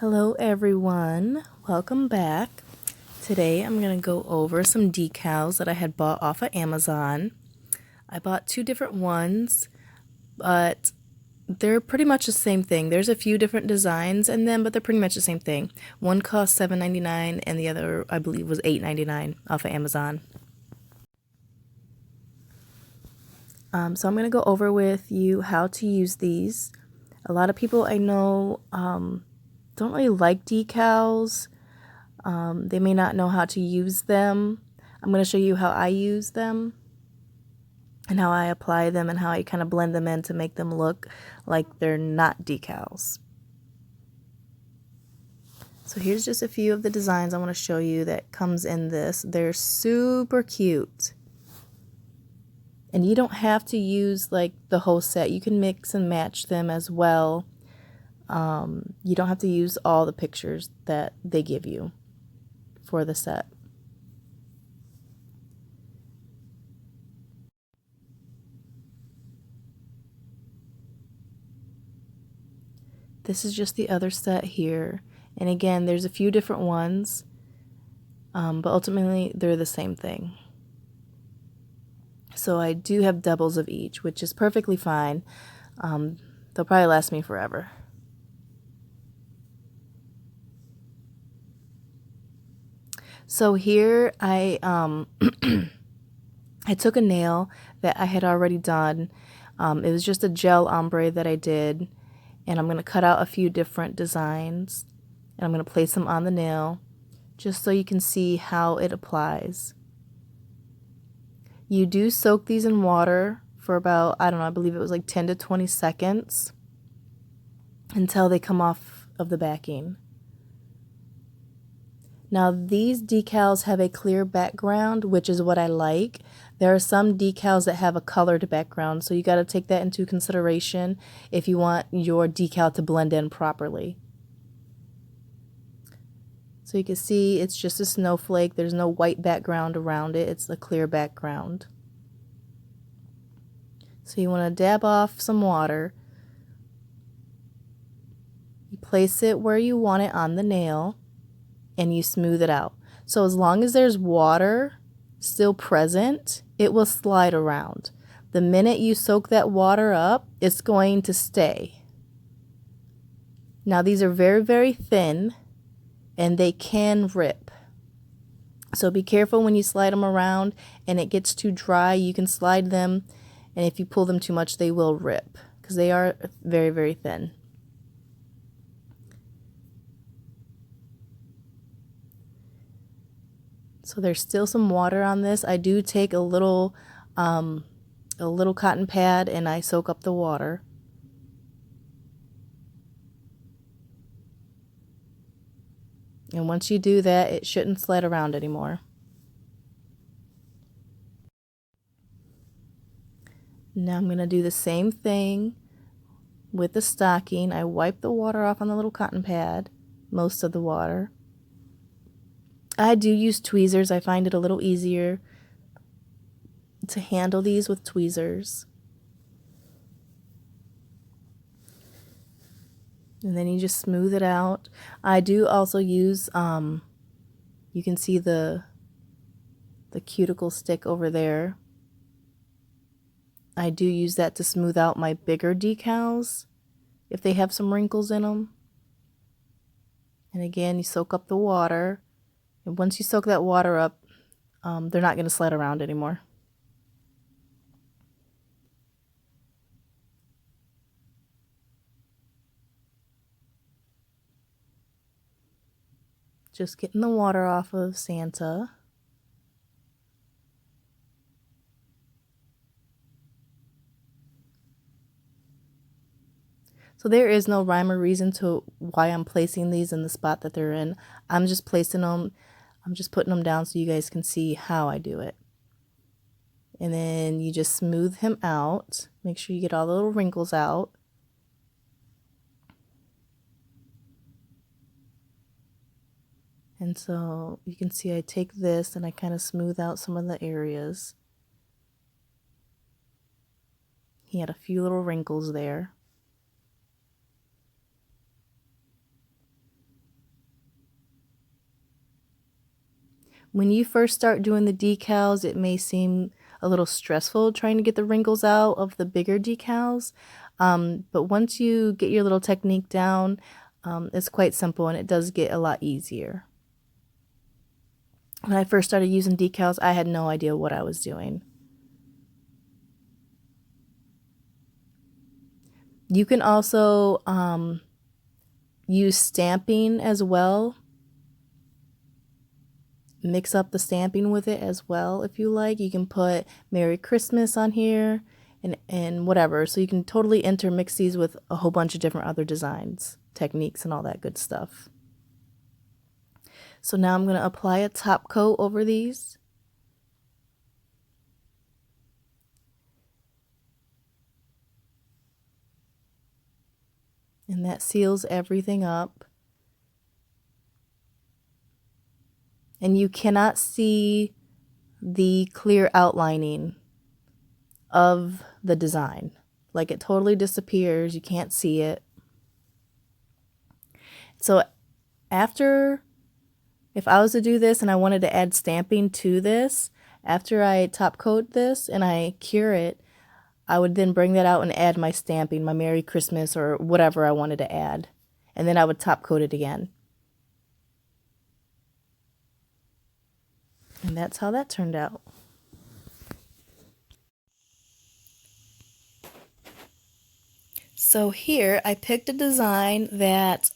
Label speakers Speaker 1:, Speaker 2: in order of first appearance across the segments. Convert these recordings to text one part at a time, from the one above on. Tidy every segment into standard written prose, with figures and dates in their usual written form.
Speaker 1: Hello everyone, welcome back. Today I'm going to go over some decals that I had bought off of Amazon. I bought two different ones, but they're pretty much the same thing. There's a few different designs in them, but they're pretty much the same thing. One cost $7.99 and the other I believe was $8.99 off of Amazon. So I'm going to go over with you how to use these. A lot of people I know don't really like decals. They may not know how to use them. I'm going to show you how I use them and how I apply them and how I kind of blend them in to make them look like they're not decals. So here's just a few of the designs I want to show you that comes in this. They're super cute. And you don't have to use like the whole set. You can mix and match them as well. You don't have to use all the pictures that they give you for the set. This is just the other set here. And again, there's a few different ones, but ultimately they're the same thing. So I do have doubles of each, which is perfectly fine. They'll probably last me forever. So here I I took a nail that I had already done. It was just a gel ombre that I did, and I'm going to cut out a few different designs, and I'm going to place them on the nail just so you can see how it applies. You do soak these in water for about, I don't know, I believe it was like 10 to 20 seconds until they come off of the backing. Now these decals have a clear background, which is what I like. There are some decals that have a colored background, so you got to take that into consideration if you want your decal to blend in properly. So you can see it's just a snowflake. There's no white background around it. It's a clear background. So you want to dab off some water. You place it where you want it on the nail and you smooth it out. So as long as there's water still present, it will slide around. The minute you soak that water up, it's going to stay. Now these are very, very thin and they can rip. So be careful when you slide them around and it gets too dry. You can slide them, and if you pull them too much, they will rip because they are very, very thin. So there's still some water on this. I do take a little cotton pad and I soak up the water. And once you do that, it shouldn't slide around anymore. Now I'm going to do the same thing with the stocking. I wipe the water off on the little cotton pad, most of the water. I do use tweezers. I find it a little easier to handle these with tweezers. And then you just smooth it out. I do also use, you can see the cuticle stick over there. I do use that to smooth out my bigger decals if they have some wrinkles in them. And again, you soak up the water. And once you soak that water up, they're not going to slide around anymore. Just getting the water off of Santa. So there is no rhyme or reason to why I'm placing these in the spot that they're in. I'm just placing them, I'm just putting them down so you guys can see how I do it. And then you just smooth him out. Make sure you get all the little wrinkles out. And so you can see I take this and I kind of smooth out some of the areas. He had a few little wrinkles there. When you first start doing the decals, it may seem a little stressful trying to get the wrinkles out of the bigger decals. But once you get your little technique down, it's quite simple and it does get a lot easier. When I first started using decals, I had no idea what I was doing. You can also use stamping as well. Mix up the stamping with it as well if you like. You can put Merry Christmas on here and whatever. So you can totally intermix these with a whole bunch of different other designs, techniques, and all that good stuff. So now I'm going to apply a top coat over these. And that seals everything up. And you cannot see the clear outlining of the design. Like it totally disappears. You can't see it. So after, if I was to do this and I wanted to add stamping to this, after I top coat this and I cure it, I would then bring that out and add my stamping, my Merry Christmas or whatever I wanted to add. And then I would top coat it again. And that's how that turned out. So here I picked a design that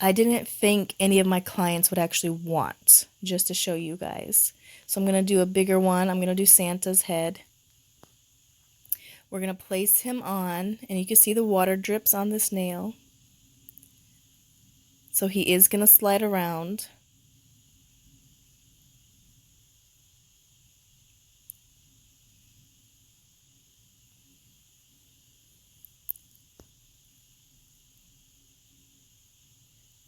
Speaker 1: I didn't think any of my clients would actually want, just to show you guys. So I'm going to do a bigger one. I'm going to do Santa's head. We're going to place him on, and you can see the water drips on this nail. So he is going to slide around.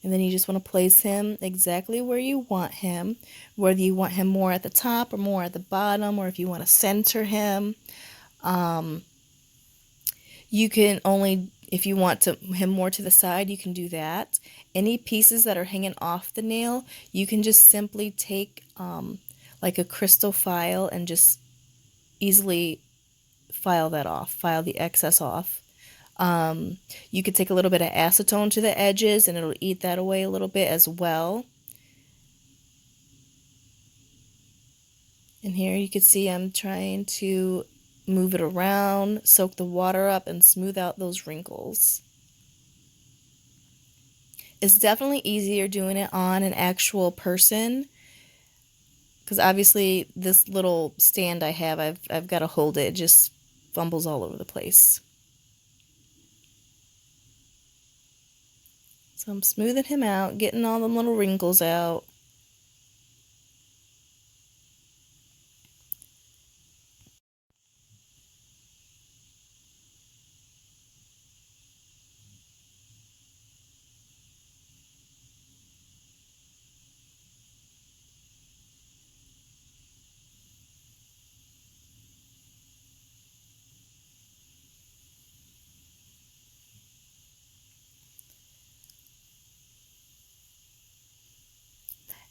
Speaker 1: And then you just want to place him exactly where you want him, whether you want him more at the top or more at the bottom, or if you want to center him. You can only, if you want him more to the side, you can do that. Any pieces that are hanging off the nail, you can just simply take like a crystal file and just easily file that off, file the excess off. You could take a little bit of acetone to the edges and it'll eat that away a little bit as well. And here you can see I'm trying to move it around, soak the water up, and smooth out those wrinkles. It's definitely easier doing it on an actual person because obviously this little stand I have, I've got to hold it. It just fumbles all over the place. So I'm smoothing him out, getting all the little wrinkles out.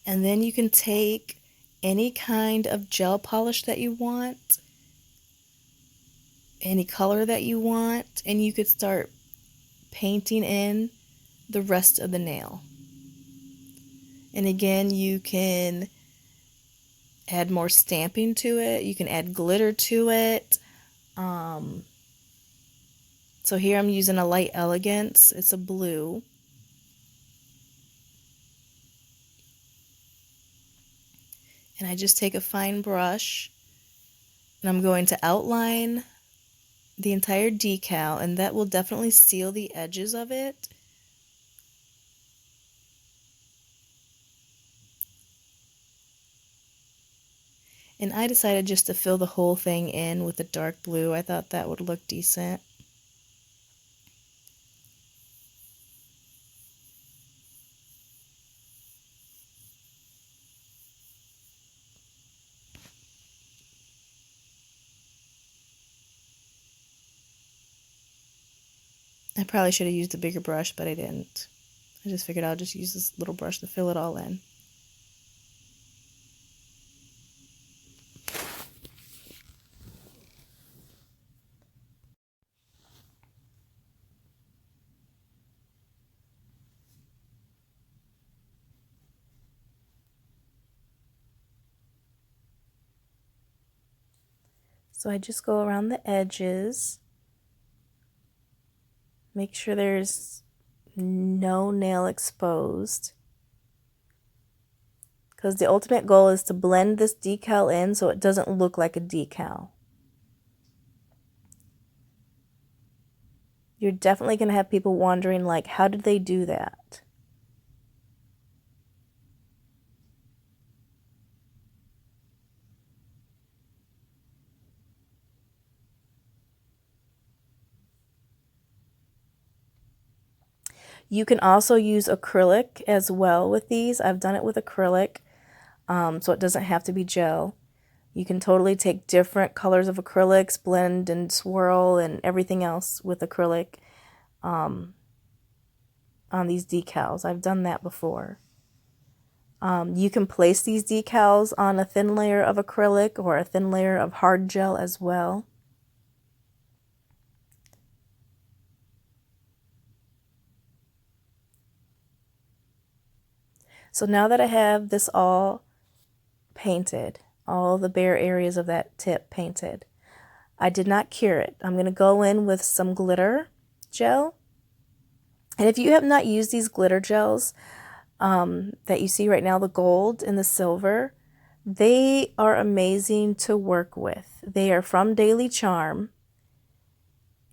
Speaker 1: And then you can take any kind of gel polish that you want, any color that you want, and you could start painting in the rest of the nail. And again, you can add more stamping to it. You can add glitter to it. So here I'm using a light elegance. It's a blue. And I just take a fine brush and I'm going to outline the entire decal, and that will definitely seal the edges of it. And I decided just to fill the whole thing in with the dark blue. I thought that would look decent. I probably should have used a bigger brush, but I didn't. I just figured I'll just use this little brush to fill it all in. So I just go around the edges, make sure there's no nail exposed, because the ultimate goal is to blend this decal in so it doesn't look like a decal. You're definitely going to have people wondering, like, how did they do that? You can also use acrylic as well with these. I've done it with acrylic, so it doesn't have to be gel. You can totally take different colors of acrylics, blend and swirl and everything else with acrylic on these decals. I've done that before. You can place these decals on a thin layer of acrylic or a thin layer of hard gel as well. So now that I have this all painted, all the bare areas of that tip painted, I did not cure it. I'm going to go in with some glitter gel. And if you have not used these glitter gels that you see right now, the gold and the silver, they are amazing to work with. They are from Daily Charm,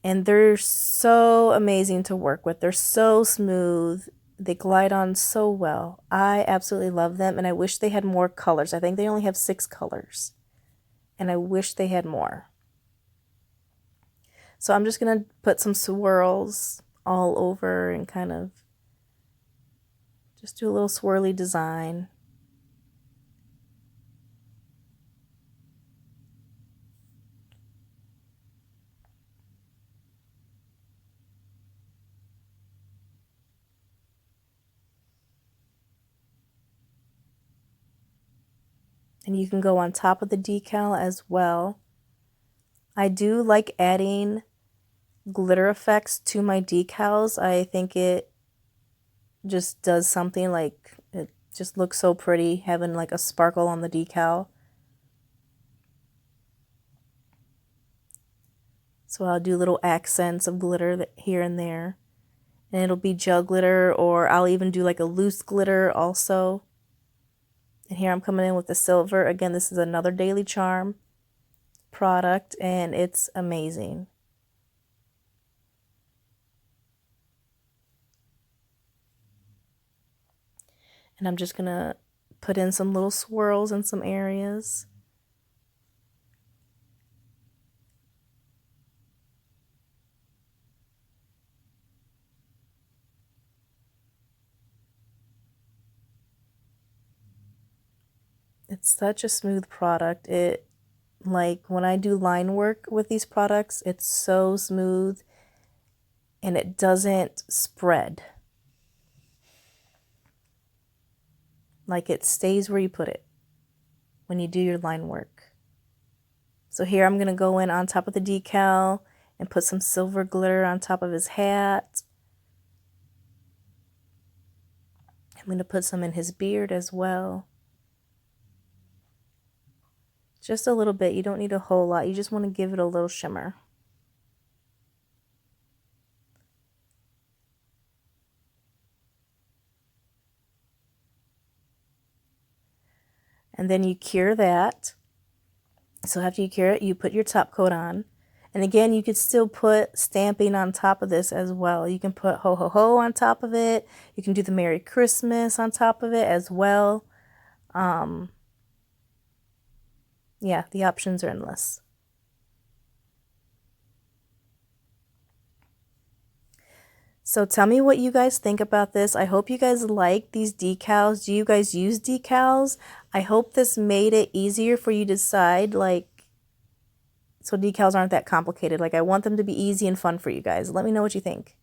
Speaker 1: and they're so amazing to work with. They're so smooth. They glide on so well. I absolutely love them, and I wish they had more colors. I think they only have 6 colors, and I wish they had more. So I'm just going to put some swirls all over and kind of just do a little swirly design. And you can go on top of the decal as well. I do like adding glitter effects to my decals. I think it just does something, like it just looks so pretty having like a sparkle on the decal. So I'll do little accents of glitter here and there. And it'll be gel glitter, or I'll even do like a loose glitter also. And here I'm coming in with the silver. Again, this is another Daily Charm product, and it's amazing. And I'm just going to put in some little swirls in some areas. It's such a smooth product. Like when I do line work with these products, it's so smooth and it doesn't spread. Like it stays where you put it when you do your line work. So here I'm going to go in on top of the decal and put some silver glitter on top of his hat. I'm going to put some in his beard as well. Just a little bit. You don't need a whole lot. You just want to give it a little shimmer. And then you cure that. So after you cure it, you put your top coat on. And again, you could still put stamping on top of this as well. You can put ho ho ho on top of it. You can do the Merry Christmas on top of it as well. Yeah, the options are endless. So tell me what you guys think about this. I hope you guys like these decals. Do you guys use decals? I hope this made it easier for you to decide, like, so decals aren't that complicated. Like, I want them to be easy and fun for you guys. Let me know what you think.